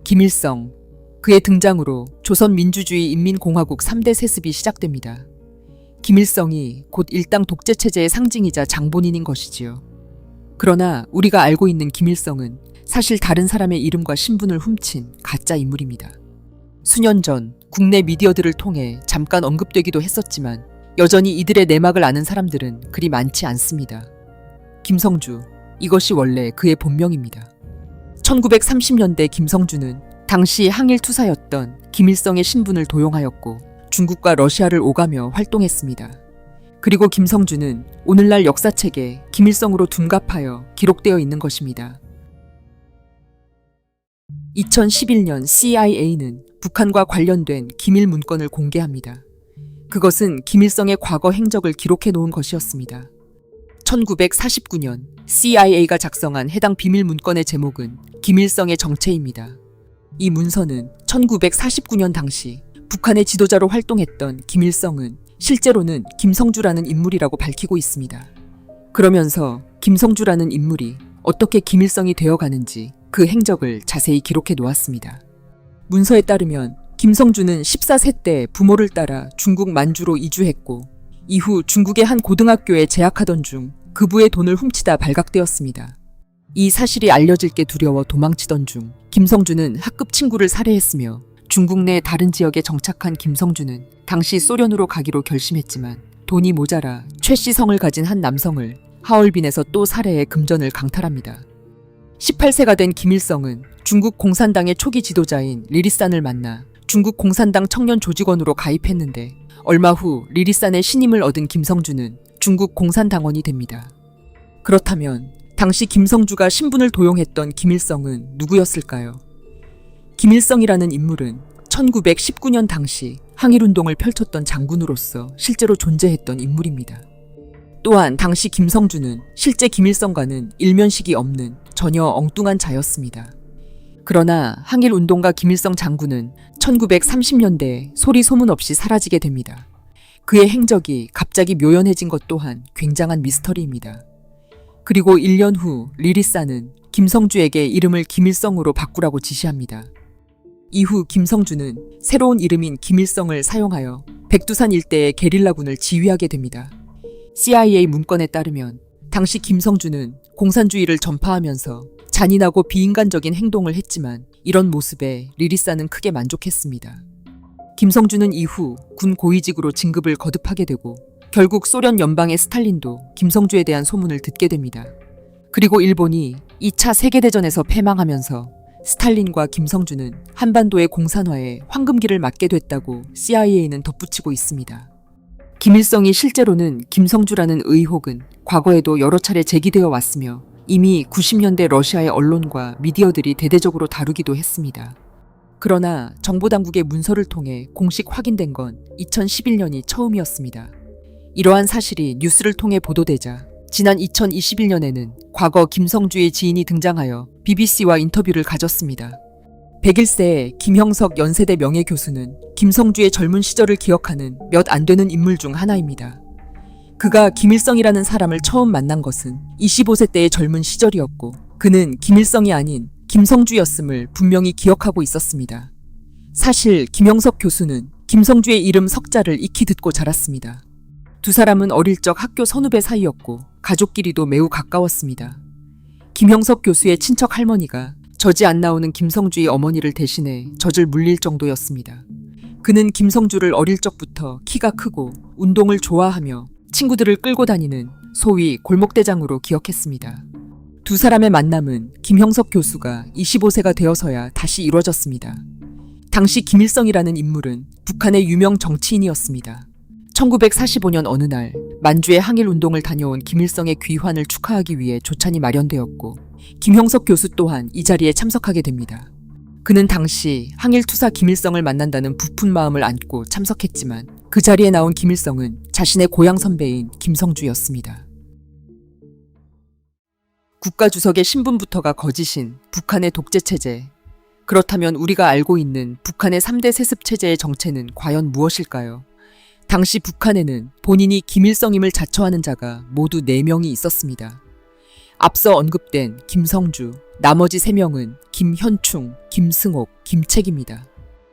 김일성, 그의 등장으로 조선민주주의 인민공화국 3대 세습이 시작됩니다. 김일성이 곧 일당 독재체제의 상징이자 장본인인 것이지요. 그러나 우리가 알고 있는 김일성은 사실 다른 사람의 이름과 신분을 훔친 가짜 인물입니다. 수년 전 국내 미디어들을 통해 잠깐 언급되기도 했었지만 여전히 이들의 내막을 아는 사람들은 그리 많지 않습니다. 김성주, 이것이 원래 그의 본명입니다. 1930년대 김성주는 당시 항일투사였던 김일성의 신분을 도용하였고 중국과 러시아를 오가며 활동했습니다. 그리고 김성주는 오늘날 역사책에 김일성으로 둔갑하여 기록되어 있는 것입니다. 2011년 CIA는 북한과 관련된 기밀 문건을 공개합니다. 그것은 김일성의 과거 행적을 기록해 놓은 것이었습니다. 1949년 CIA가 작성한 해당 비밀 문건의 제목은 김일성의 정체입니다. 이 문서는 1949년 당시 북한의 지도자로 활동했던 김일성은 실제로는 김성주라는 인물이라고 밝히고 있습니다. 그러면서 김성주라는 인물이 어떻게 김일성이 되어가는지 그 행적을 자세히 기록해 놓았습니다. 문서에 따르면 김성주는 14세 때 부모를 따라 중국 만주로 이주했고 이후 중국의 한 고등학교에 재학하던 중 그부의 돈을 훔치다 발각되었습니다. 이 사실이 알려질게 두려워 도망치던 중 김성주는 학급 친구를 살해했으며 중국 내 다른 지역에 정착한 김성주는 당시 소련으로 가기로 결심했지만 돈이 모자라 최씨 성을 가진 한 남성을 하얼빈에서 또 살해해 금전을 강탈합니다. 18세가 된 김일성은 중국 공산당의 초기 지도자인 리리산을 만나 중국 공산당 청년 조직원으로 가입했는데 얼마 후 리리산의 신임을 얻은 김성주는 중국 공산당원이 됩니다. 그렇다면 당시 김성주가 신분을 도용했던 김일성은 누구였을까요? 김일성이라는 인물은 1919년 당시 항일운동을 펼쳤던 장군으로서 실제로 존재했던 인물입니다. 또한 당시 김성주는 실제 김일성과는 일면식이 없는 전혀 엉뚱한 자였습니다. 그러나 항일운동가 김일성 장군은 1930년대에 소리 소문 없이 사라지게 됩니다. 그의 행적이 갑자기 묘연해진 것 또한 굉장한 미스터리입니다. 그리고 1년 후 리리산은 김성주에게 이름을 김일성으로 바꾸라고 지시합니다. 이후 김성주는 새로운 이름인 김일성을 사용하여 백두산 일대의 게릴라군을 지휘하게 됩니다. CIA 문건에 따르면 당시 김성주는 공산주의를 전파하면서 잔인하고 비인간적인 행동을 했지만 이런 모습에 리리산은 크게 만족했습니다. 김성주는 이후 군 고위직으로 진급을 거듭하게 되고 결국 소련 연방의 스탈린도 김성주에 대한 소문을 듣게 됩니다. 그리고 일본이 2차 세계대전에서 패망하면서 스탈린과 김성주는 한반도의 공산화에 황금기를 맞게 됐다고 CIA는 덧붙이고 있습니다. 김일성이 실제로는 김성주라는 의혹은 과거에도 여러 차례 제기되어 왔으며 이미 90년대 러시아의 언론과 미디어들이 대대적으로 다루기도 했습니다. 그러나 정보당국의 문서를 통해 공식 확인된 건 2011년이 처음이었습니다. 이러한 사실이 뉴스를 통해 보도되자 지난 2021년에는 과거 김성주의 지인이 등장하여 BBC와 인터뷰를 가졌습니다. 101세의 김형석 연세대 명예교수는 김성주의 젊은 시절을 기억하는 몇 안 되는 인물 중 하나입니다. 그가 김일성이라는 사람을 처음 만난 것은 25세 때의 젊은 시절이었고 그는 김일성이 아닌 김성주였음을 분명히 기억하고 있었습니다. 사실 김형석 교수는 김성주의 이름 석자를 익히 듣고 자랐습니다. 두 사람은 어릴 적 학교 선후배 사이였고 가족끼리도 매우 가까웠습니다. 김형석 교수의 친척 할머니가 젖이 안 나오는 김성주의 어머니를 대신해 젖을 물릴 정도였습니다. 그는 김성주를 어릴 적부터 키가 크고 운동을 좋아하며 친구들을 끌고 다니는 소위 골목대장으로 기억했습니다. 두 사람의 만남은 김형석 교수가 25세가 되어서야 다시 이루어졌습니다. 당시 김일성이라는 인물은 북한의 유명 정치인이었습니다. 1945년 어느 날 만주에 항일운동을 다녀온 김일성의 귀환을 축하하기 위해 조찬이 마련되었고 김형석 교수 또한 이 자리에 참석하게 됩니다. 그는 당시 항일투사 김일성을 만난다는 부푼 마음을 안고 참석했지만 그 자리에 나온 김일성은 자신의 고향 선배인 김성주였습니다. 국가주석의 신분부터가 거짓인 북한의 독재체제. 그렇다면 우리가 알고 있는 북한의 3대 세습체제의 정체는 과연 무엇일까요? 당시 북한에는 본인이 김일성임을 자처하는 자가 모두 4명이 있었습니다. 앞서 언급된 김성주, 나머지 3명은 김현충, 김승옥, 김책입니다.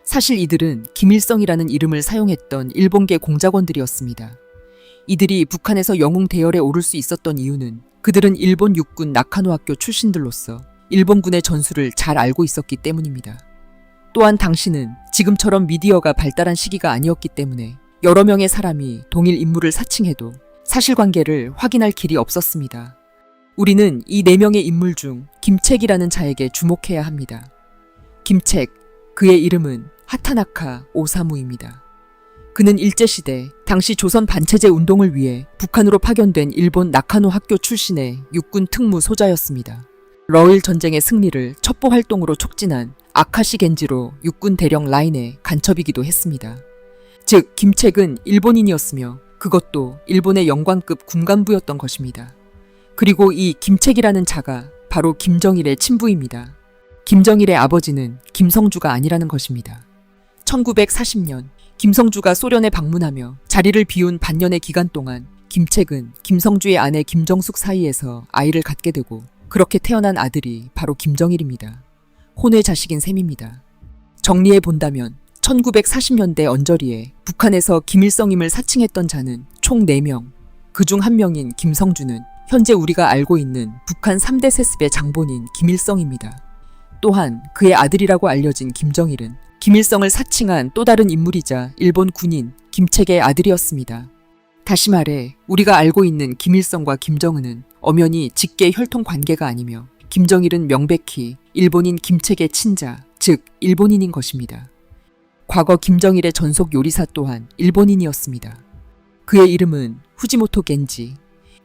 사실 이들은 김일성이라는 이름을 사용했던 일본계 공작원들이었습니다. 이들이 북한에서 영웅 대열에 오를 수 있었던 이유는 그들은 일본 육군 나카노 학교 출신들로서 일본군의 전술을 잘 알고 있었기 때문입니다. 또한 당시는 지금처럼 미디어가 발달한 시기가 아니었기 때문에 여러 명의 사람이 동일 인물을 사칭해도 사실관계를 확인할 길이 없었습니다. 우리는 이 4명의 인물 중 김책이라는 자에게 주목해야 합니다. 김책, 그의 이름은 하타나카 오사무입니다. 그는 일제시대 당시 조선 반체제 운동을 위해 북한으로 파견된 일본 나카노 학교 출신의 육군 특무 소자였습니다. 러일 전쟁의 승리를 첩보 활동으로 촉진한 아카시 겐지로 육군 대령 라인의 간첩이기도 했습니다. 즉 김책은 일본인이었으며 그것도 일본의 영관급 군간부였던 것입니다. 그리고 이 김책이라는 자가 바로 김정일의 친부입니다. 김정일의 아버지는 김성주가 아니라는 것입니다. 1940년 김성주가 소련에 방문하며 자리를 비운 반년의 기간 동안 김책은 김성주의 아내 김정숙 사이에서 아이를 갖게 되고 그렇게 태어난 아들이 바로 김정일입니다. 혼외 자식인 셈입니다. 정리해 본다면 1940년대 언저리에 북한에서 김일성임을 사칭했던 자는 총 4명, 그중 한 명인 김성주는 현재 우리가 알고 있는 북한 3대 세습의 장본인 김일성입니다. 또한 그의 아들이라고 알려진 김정일은 김일성을 사칭한 또 다른 인물이자 일본 군인 김책의 아들이었습니다. 다시 말해 우리가 알고 있는 김일성과 김정은은 엄연히 직계 혈통 관계가 아니며 김정일은 명백히 일본인 김책의 친자, 즉 일본인인 것입니다. 과거 김정일의 전속 요리사 또한 일본인이었습니다. 그의 이름은 후지모토 겐지.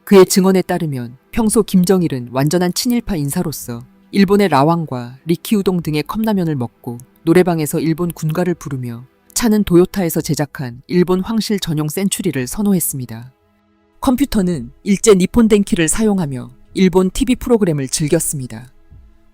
그의 증언에 따르면 평소 김정일은 완전한 친일파 인사로서 일본의 라왕과 리키우동 등의 컵라면을 먹고 노래방에서 일본 군가를 부르며 차는 도요타에서 제작한 일본 황실 전용 센츄리를 선호했습니다. 컴퓨터는 일제 니폰덴키를 사용하며 일본 TV 프로그램을 즐겼습니다.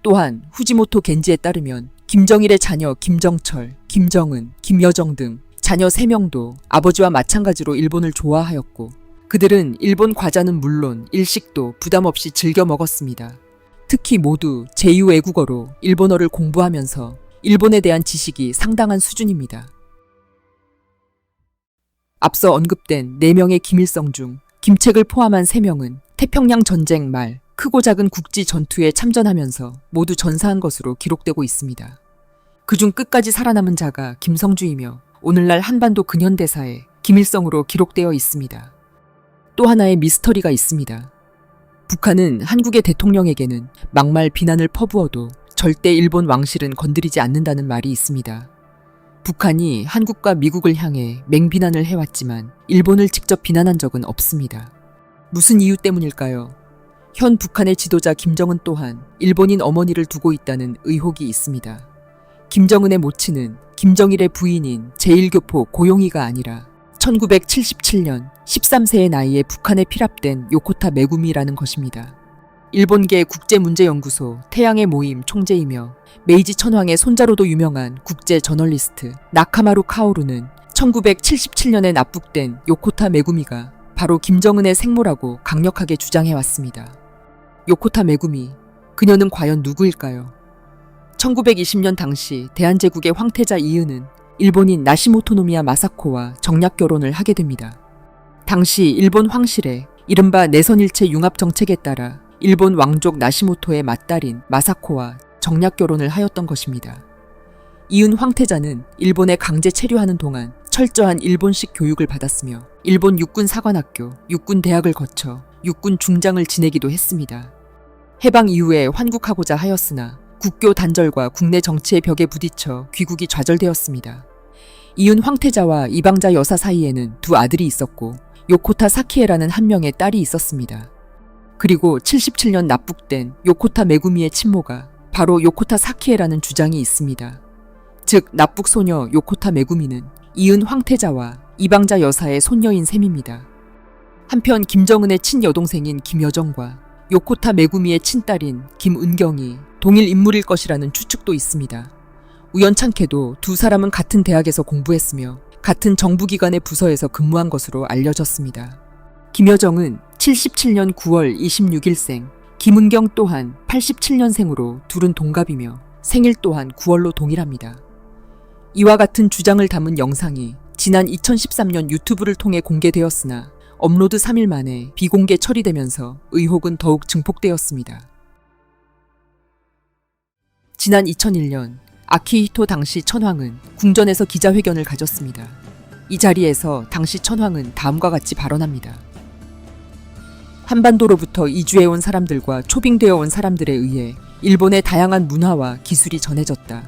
또한 후지모토 겐지에 따르면 김정일의 자녀 김정철, 김정은, 김여정 등 자녀 3명도 아버지와 마찬가지로 일본을 좋아하였고 그들은 일본 과자는 물론 일식도 부담 없이 즐겨 먹었습니다. 특히 모두 제2외국어로 일본어를 공부하면서 일본에 대한 지식이 상당한 수준입니다. 앞서 언급된 4명의 김일성 중 김책을 포함한 3명은 태평양 전쟁 말 크고 작은 국지 전투에 참전하면서 모두 전사한 것으로 기록되고 있습니다. 그중 끝까지 살아남은 자가 김성주이며 오늘날 한반도 근현대사에 김일성으로 기록되어 있습니다. 또 하나의 미스터리가 있습니다. 북한은 한국의 대통령에게는 막말 비난을 퍼부어도 절대 일본 왕실은 건드리지 않는다는 말이 있습니다. 북한이 한국과 미국을 향해 맹비난을 해왔지만 일본을 직접 비난한 적은 없습니다. 무슨 이유 때문일까요? 현 북한의 지도자 김정은 또한 일본인 어머니를 두고 있다는 의혹이 있습니다. 김정은의 모친은 김정일의 부인인 제1교포 고용이가 아니라 1977년 13세의 나이에 북한에 피랍된 요코타 메구미라는 것입니다. 일본계 국제문제연구소 태양의 모임 총재이며 메이지 천황의 손자로도 유명한 국제 저널리스트 나카마루 카오루는 1977년에 납북된 요코타 메구미가 바로 김정은의 생모라고 강력하게 주장해왔습니다. 요코타 메구미, 그녀는 과연 누구일까요? 1920년 당시 대한제국의 황태자 이은은 일본인 나시모토노미야 마사코와 정략 결혼을 하게 됩니다. 당시 일본 황실의 이른바 내선일체 융합 정책에 따라 일본 왕족 나시모토의 맏딸인 마사코와 정략 결혼을 하였던 것입니다. 이은 황태자는 일본에 강제 체류하는 동안 철저한 일본식 교육을 받았으며 일본 육군사관학교, 육군대학을 거쳐 육군 중장을 지내기도 했습니다. 해방 이후에 환국하고자 하였으나 국교 단절과 국내 정치의 벽에 부딪혀 귀국이 좌절되었습니다. 이은 황태자와 이방자 여사 사이에는 2 아들이 있었고 요코타 사키에라는 한 명의 딸이 있었습니다. 그리고 77년 납북된 요코타 메구미의 친모가 바로 요코타 사키에라는 주장이 있습니다. 즉 납북 소녀 요코타 메구미는 이은 황태자와 이방자 여사의 손녀인 셈입니다. 한편 김정은의 친여동생인 김여정과 요코타 메구미의 친딸인 김은경이 동일 인물일 것이라는 추측도 있습니다. 우연찮게도 두 사람은 같은 대학에서 공부했으며 같은 정부기관의 부서에서 근무한 것으로 알려졌습니다. 김여정은 77년 9월 26일생, 김은경 또한 87년생으로 둘은 동갑이며 생일 또한 9월로 동일합니다. 이와 같은 주장을 담은 영상이 지난 2013년 유튜브를 통해 공개되었으나 업로드 3일 만에 비공개 처리되면서 의혹은 더욱 증폭되었습니다. 지난 2001년 아키히토 당시 천황은 궁전에서 기자회견을 가졌습니다. 이 자리에서 당시 천황은 다음과 같이 발언합니다. 한반도로부터 이주해온 사람들과 초빙되어 온 사람들에 의해 일본의 다양한 문화와 기술이 전해졌다.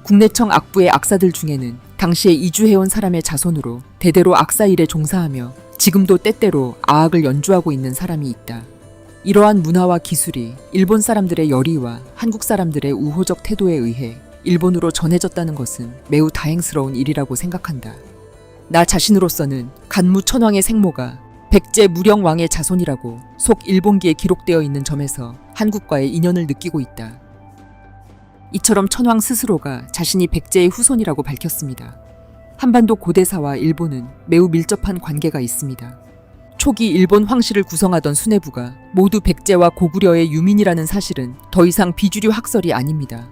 국내청 악부의 악사들 중에는 당시에 이주해온 사람의 자손으로 대대로 악사 일에 종사하며 지금도 때때로 아악을 연주하고 있는 사람이 있다. 이러한 문화와 기술이 일본 사람들의 열의와 한국 사람들의 우호적 태도에 의해 일본으로 전해졌다는 것은 매우 다행스러운 일이라고 생각한다. 나 자신으로서는 간무 천황의 생모가 백제 무령왕의 자손이라고 속 일본기에 기록되어 있는 점에서 한국과의 인연을 느끼고 있다. 이처럼 천황 스스로가 자신이 백제의 후손이라고 밝혔습니다. 한반도 고대사와 일본은 매우 밀접한 관계가 있습니다. 초기 일본 황실을 구성하던 수뇌부가 모두 백제와 고구려의 유민이라는 사실은 더 이상 비주류 학설이 아닙니다.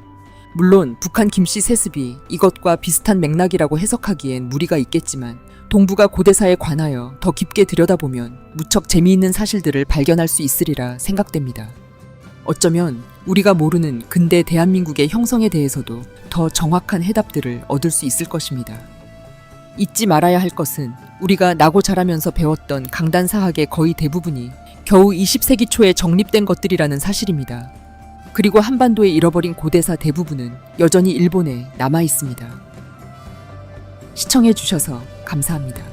물론 북한 김씨 세습이 이것과 비슷한 맥락이라고 해석하기엔 무리가 있겠지만 동북아 고대사에 관하여 더 깊게 들여다보면 무척 재미있는 사실들을 발견할 수 있으리라 생각됩니다. 어쩌면 우리가 모르는 근대 대한민국의 형성에 대해서도 더 정확한 해답들을 얻을 수 있을 것입니다. 잊지 말아야 할 것은 우리가 나고 자라면서 배웠던 강단사학의 거의 대부분이 겨우 20세기 초에 정립된 것들이라는 사실입니다. 그리고 한반도에 잃어버린 고대사 대부분은 여전히 일본에 남아 있습니다. 시청해 주셔서 감사합니다.